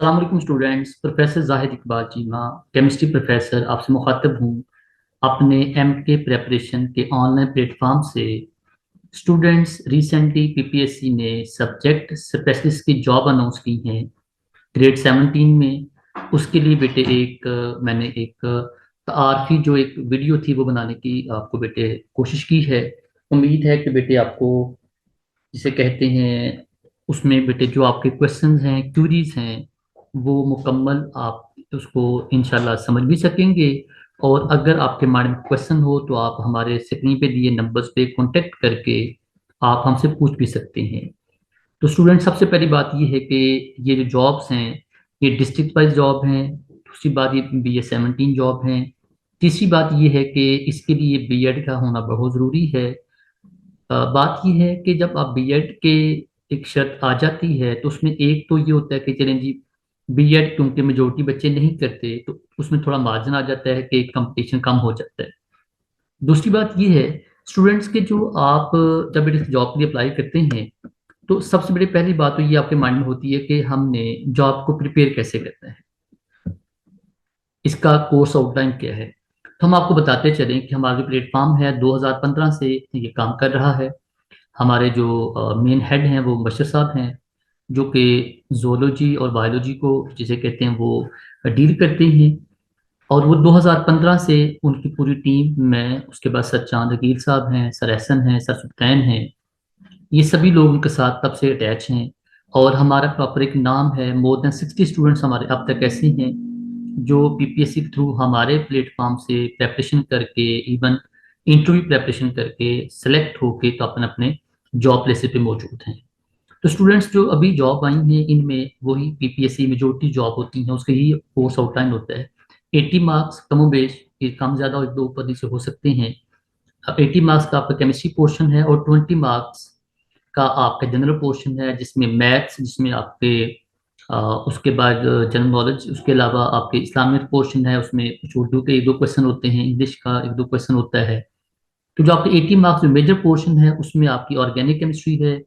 अस्सलाम वालेकुम students. Professor Zahid Iqbal ji, मैं केमिस्ट्री प्रोफेसर आपसे मुखातब हूँ अपने एमके प्रेपरेशन के ऑनलाइन प्लेटफॉर्म से। स्टूडेंट्स, रिसेंटली पीपीएससी ने सब्जेक्ट स्पेशलिस्ट की जॉब अनाउंस की है ग्रेड 17 में। उसके लिए बेटे मैंने एक आरफी जो एक वीडियो थी वो बनाने की आपको बेटे कोशिश की है। उम्मीद है कि बेटे आपको जिसे कहते हैं उसमें बेटे जो आपके क्वेश्चंस हैं, क्यूरीज हैं, वो मुकम्मल आप उसको इंशाल्लाह समझ भी सकेंगे। और अगर आपके माइंड में क्वेश्चन हो तो आप हमारे स्क्रीन पे दिए नंबर्स पे कांटेक्ट करके आप हमसे पूछ भी सकते हैं। तो स्टूडेंट, सबसे पहली बात ये है कि ये जो जॉब्स हैं ये डिस्ट्रिक्ट वाइज जॉब हैं। दूसरी बात, ये BA-17 जॉब हैं। तीसरी बात ये है कि इसके लिए बीएड का होना बहुत ज़रूरी है। बात ये है कि जब आप बीएड के एक शर्त आ जाती है तो उसमें एक तो ये होता है कि चलें जी, बीएड क्योंकि मेजोरिटी बच्चे नहीं करते तो उसमें थोड़ा मार्जिन आ जाता है कि कंपटीशन कम हो जाता है। दूसरी बात ये है स्टूडेंट्स के जो आप जब इस जॉब के लिए अप्लाई करते हैं तो सबसे बड़ी पहली बात तो ये आपके माइंड में होती है कि हमने जॉब को प्रिपेयर कैसे करना है, इसका कोर्स आउटलाइन क्या है। तो हम आपको बताते चलें कि हमारा जो प्लेटफॉर्म है 2015 से ये काम कर रहा है। हमारे जो मेन हेड हैं वो बशर साहब हैं, जो कि जोलॉजी और बायोलॉजी को जिसे कहते हैं वो डील करते हैं। और वो 2015 से उनकी पूरी टीम में, उसके बाद सर चांद अकील साहब हैं, सर एहसन हैं, सर सुल्तान हैं, ये सभी लोग उनके साथ तब से अटैच हैं। और हमारा प्रॉपर एक नाम है, मोर देन 60 स्टूडेंट्स हमारे अब तक ऐसे हैं जो पीपीएससी के थ्रू हमारे प्लेटफॉर्म से प्रेपरेशन करके, इवन इंटरव्यू प्रेपरेशन करके सेलेक्ट होके तो अपने अपने जॉब प्लेसेस पे मौजूद हैं। तो स्टूडेंट्स जो अभी जॉब आई हैं इनमें वही पीपीएससी मेजोरिटी जॉब होती हैं, उसका ही कोर्स आउटलाइन होता है। 80 मार्क्स कमोबेश, ये कम ज़्यादा एक दो ऊपर नीचे हो सकते हैं। 80 मार्क्स का आपका केमिस्ट्री पोर्शन है और 20 मार्क्स का आपका जनरल पोर्शन है, जिसमें मैथ्स, जिसमें आपके उसके बाद जनरल नॉलेज, उसके अलावा आपके इस्लामिक पोर्शन है, उसमें कुछ उर्दू के एक दो क्वेश्चन होते हैं, इंग्लिश का एक दो क्वेश्चन होता है। तो जो आपके 80 मार्क्स में मेजर पोर्शन है उसमें आपकी ऑर्गेनिक केमिस्ट्री है,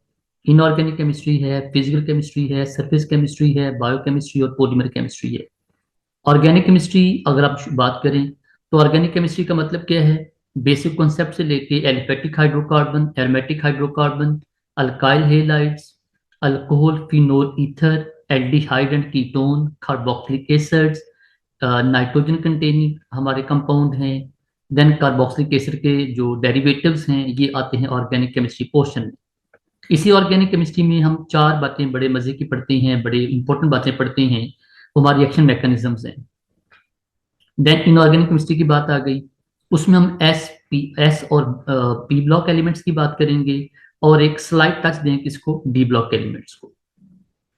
इनऑर्गेनिक केमिस्ट्री है, फिजिकल केमिस्ट्री है, सरफेस केमिस्ट्री है, बायोकेमिस्ट्री और पॉलीमर केमिस्ट्री है। ऑर्गेनिक केमिस्ट्री अगर आप बात करें तो ऑर्गेनिक केमिस्ट्री का मतलब क्या है, बेसिक कॉन्सेप्ट से लेके aliphatic hydrocarbon, aromatic hydrocarbon, alkyl halides, alcohol, phenol ether, aldehyde and ketone, carboxylic acids, nitrogen containing हमारे कंपाउंड हैं। देन कार्बोक्सिलिक एसिड के जो डेरिवेटिव्स हैं ये आते हैं ऑर्गेनिक केमिस्ट्री पोर्शन में। इसी ऑर्गेनिक केमिस्ट्री में हम चार बातें बड़े मजे की पढ़ते हैं, बड़े इंपॉर्टेंट बातें पढ़ते हैं, वो हमारी एक्शन मैकेनिज्म्स हैं। देन इनऑर्गेनिक केमिस्ट्री की बात आ गई, उसमें हम एस और पी ब्लॉक एलिमेंट्स की बात करेंगे और एक स्लाइड टच दें किसको, डी ब्लॉक एलिमेंट्स को।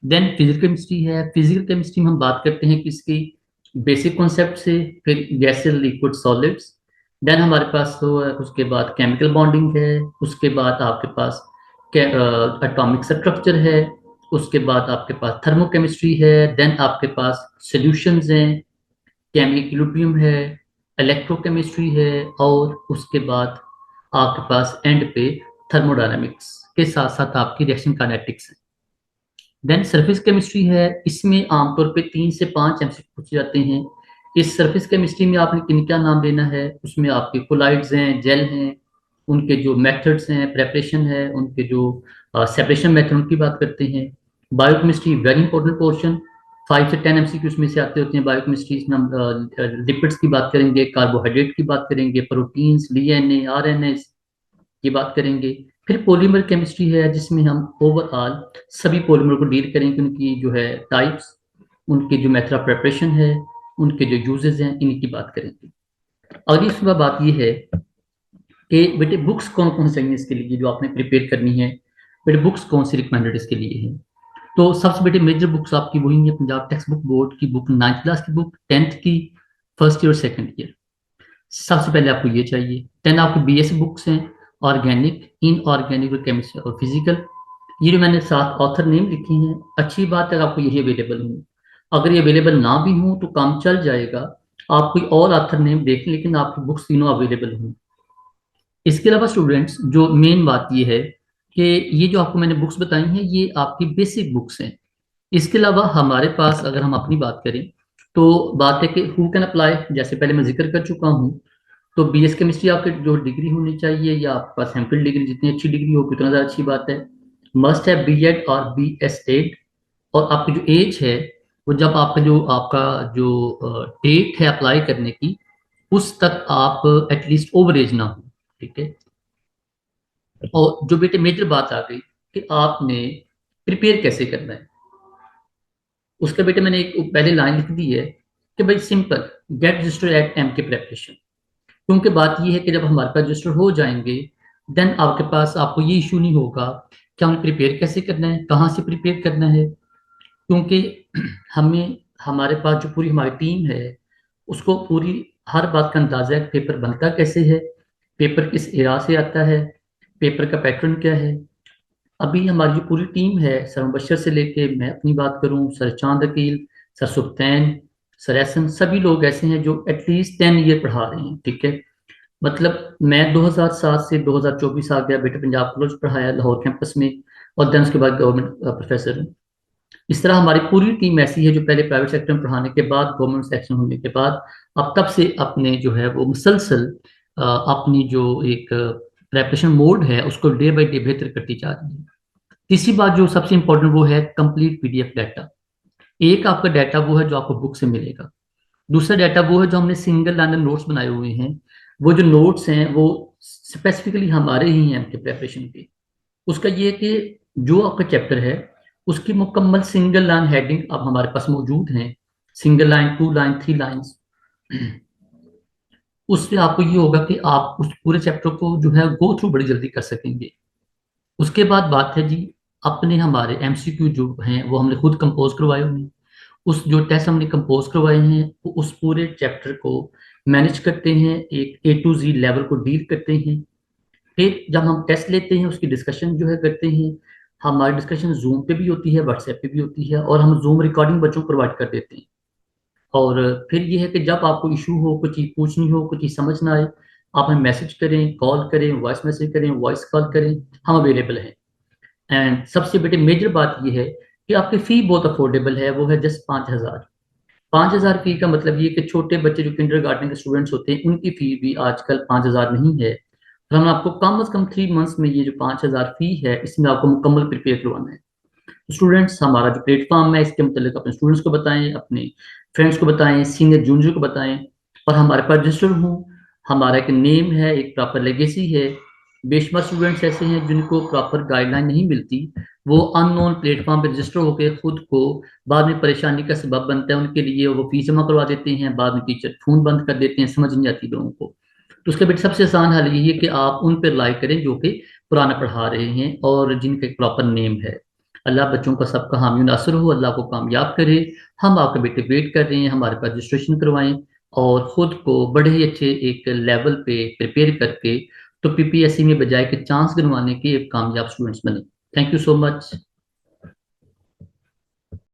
देन फिजिकल केमिस्ट्री है, फिजिकल केमिस्ट्री में हम बात करते हैं किसकी, बेसिक कॉन्सेप्ट से, फिर गैसेस, लिक्विड, सॉलिड्स। देन हमारे पास तो उसके बाद केमिकल बॉन्डिंग है, उसके बाद आपके पास एटॉमिक स्ट्रक्चर है, उसके बाद आपके पास थर्मोकेमिस्ट्री है, देन आपके पास सॉल्यूशंस हैं, केमिक्यूलिब्रियम है, इलेक्ट्रोकेमिस्ट्री है, और उसके बाद आपके पास एंड पे थर्मोडायनामिक्स के साथ साथ आपकी रिएक्शन काइनेटिक्स है। देन सरफेस केमिस्ट्री है, इसमें आमतौर पे 3 से 5 एमसीक्यू पूछे जाते हैं। इस सरफेस केमिस्ट्री में आपने किन क्या नाम लेना है, उसमें आपके कोलाइड्स हैं, जेल हैं, उनके जो मेथड्स हैं, प्रेपरेशन है, उनके जो सेपरेशन मेथड उनकी बात करते हैं। बायोकेमिस्ट्री वेरी इंपॉर्टेंट पोर्शन, 5 से 10 एमसीक्यू में से आते होते हैं बायोकेमिस्ट्री। इसमें हम लिपिड्स की बात करेंगे, कार्बोहाइड्रेट की बात करेंगे, प्रोटीन्स, डीएनए, आरएनए की बात करेंगे। फिर पॉलीमर केमिस्ट्री है जिसमें हम ओवरऑल सभी पॉलीमर को डील करेंगे, उनकी जो है टाइप्स, उनके जो मेथड ऑफ प्रिपरेशन है, उनके जो यूजेस हैं, इनकी बात करेंगे। अगली सुबह बात यह है कि बेटे बुक्स कौन कौन सी चाहिए इसके लिए जो आपने प्रिपेयर करनी है। बेटे बुक्स कौन सी रिकमेंडेड इसके लिए है, तो सबसे बेटे मेजर बुक्स आपकी वही है, पंजाब टेक्स्ट बुक बोर्ड की बुक, 9th क्लास की बुक, 10th की, फर्स्ट ईयर और सेकेंड ईयर। सबसे पहले आपको ये चाहिए। 10 आपकी बीएससी बुक्स हैं, ऑर्गेनिक, इनऑर्गेनिक और केमिस्ट्री और फिजिकल। ये जो मैंने 7 ऑथर नेम लिखे हैं, अच्छी बात है आपको यही अवेलेबल हूँ। अगर ये अवेलेबल ना भी हूँ तो काम चल जाएगा, आप कोई और ऑथर नेम देख लें, लेकिन आपकी बुक्स तीनों अवेलेबल हूँ। इसके अलावा स्टूडेंट्स जो मेन बात ये है कि ये जो आपको मैंने बुक्स बताई हैं ये आपकी बेसिक बुक्स हैं। इसके अलावा हमारे पास अगर हम अपनी बात करें तो बात है कि हु कैन अप्लाई, जैसे पहले मैं जिक्र कर चुका हूँ। तो बीएस केमिस्ट्री आपकी जो डिग्री होनी चाहिए या आपके पास एमफिल डिग्री, जितनी अच्छी डिग्री होगी उतना ज़्यादा अच्छी बात है। मस्ट है बीएड और बीएसएड। और आपकी जो एज है वो जब आपका जो डेट है अप्लाई करने की, उस तक आप एटलीस्ट ओवर एज ना हो। ठीक है। और जो बेटे मेजर बात आ गई कि आपने प्रिपेयर कैसे करना है, उसका बेटे मैंने एक पहले लाइन लिख दी है कि भाई simple, get register at M K preparation. क्योंकि बात ये है कि जब हमारे पास रजिस्टर हो जाएंगे, देन आपके पास आपको ये इशू नहीं होगा कि हमें प्रिपेयर कैसे करना है, कहाँ से प्रिपेयर करना है। क्योंकि हमें हमारे पास जो पूरी हमारी टीम है उसको पूरी हर बात का अंदाजा है कि पेपर बनता कैसे है, पेपर किस एरा से आता है, पेपर का पैटर्न क्या है। अभी हमारी जो पूरी टीम है, सर मुबशर से लेके मैं अपनी बात करूं, सर चांद अकील, सर सुल्तान, सर एहसन, सभी लोग ऐसे हैं जो एटलीस्ट 10 ईयर पढ़ा रहे हैं। ठीक है। मतलब मैं 2007 से 2024 आ गया, बेटे पंजाब कॉलेज पढ़ाया लाहौर कैंपस में, और देन उसके बाद गवर्नमेंट प्रोफेसर हूँ। इस तरह हमारी पूरी टीम ऐसी है जो पहले प्राइवेट सेक्टर में पढ़ाने के बाद, गवर्नमेंट सेक्शन होने के बाद, अब तब से अपने जो है वो मुसलसल अपनी जो एक प्रेपरेशन मोड है उसको डे बाई डे बेहतर करती जा रही है। तीसरी बात जो सबसे इंपॉर्टेंट वो है कंप्लीट पीडीएफ डाटा। एक आपका डाटा वो है जो आपको बुक से मिलेगा, दूसरा डाटा वो है जो हमने सिंगल लाइन नोट्स बनाए हुए हैं। वो जो नोट्स हैं वो स्पेसिफिकली हमारे ही हैं, आपके प्रेपरेशन के। उसका ये है कि जो आपका चैप्टर है उसकी मुकम्मल सिंगल लाइन हेडिंग अब हमारे पास मौजूद हैं, सिंगल लाइन, 2 लाइन, 3 लाइन्स। उससे आपको ये होगा कि आप उस पूरे चैप्टर को जो है गो थ्रू बड़ी जल्दी कर सकेंगे। उसके बाद बात है जी, अपने हमारे एमसीक्यू जो हैं वो हमने खुद कंपोज करवाए हुए हैं। उस जो टेस्ट हमने कंपोज करवाए हैं वो उस पूरे चैप्टर को मैनेज करते हैं, एक ए टू जी लेवल को डील करते हैं। फिर जब हम टेस्ट लेते हैं उसकी डिस्कशन जो है करते हैं। हमारी डिस्कशन जूम पे भी होती है, व्हाट्सएप पे भी होती है, और हम जूम रिकॉर्डिंग बच्चों को प्रोवाइड कर देते हैं। और फिर ये है कि जब आपको इशू हो, कुछ चीज़ पूछनी हो, कुछ चीज़ समझ ना आए, आप हमें मैसेज करें, कॉल करें, वॉइस मैसेज करें, वॉइस कॉल करें, हम अवेलेबल हैं। एंड सबसे बड़ी मेजर बात ये है कि आपकी फ़ी बहुत अफोर्डेबल है, वो है जस्ट 5,000। 5,000 फी का मतलब ये कि छोटे बच्चे जो किंडर गार्डन के स्टूडेंट्स होते हैं उनकी फ़ी भी आजकल 5,000 नहीं है। तो हम आपको कम से कम 3 मंथ्स में ये जो 5,000 फी है इसमें आपको मुकम्मल प्रिपेयर करवाना है। स्टूडेंट्स, हमारा जो प्लेटफॉर्म है इसके मतलब अपने स्टूडेंट्स को बताएं, अपने फ्रेंड्स को बताएं, सीनियर जूनियर को बताएं। और हमारे पास रजिस्टर हूँ, हमारा एक नेम है, एक प्रॉपर लेगेसी है। बेशुमार स्टूडेंट्स ऐसे हैं जिनको प्रॉपर गाइडलाइन नहीं मिलती, वो अननोन प्लेटफॉर्म पे रजिस्टर होकर खुद को बाद में परेशानी का सबब बनता है उनके लिए, वो फीस जमा करवा देते हैं, बाद में टीचर फोन बंद कर देते हैं, समझ नहीं आती लोगों को। तो उसका बेटा सबसे आसान हल यही है कि आप उन पर रिलाई करें जो कि पुराना पढ़ा रहे हैं और जिनका एक प्रॉपर नेम है। अल्लाह बच्चों का सबका हामी नासर हो, अल्लाह को कामयाब करे। हम आपके बेटे वेट कर रहे हैं, हमारे पास रजिस्ट्रेशन करवाएं और खुद को बड़े ही अच्छे एक लेवल पे प्रिपेयर करके तो पीपीएससी में बजाय के चांस गिनवाने के एक कामयाब स्टूडेंट्स बने। Thank you so much.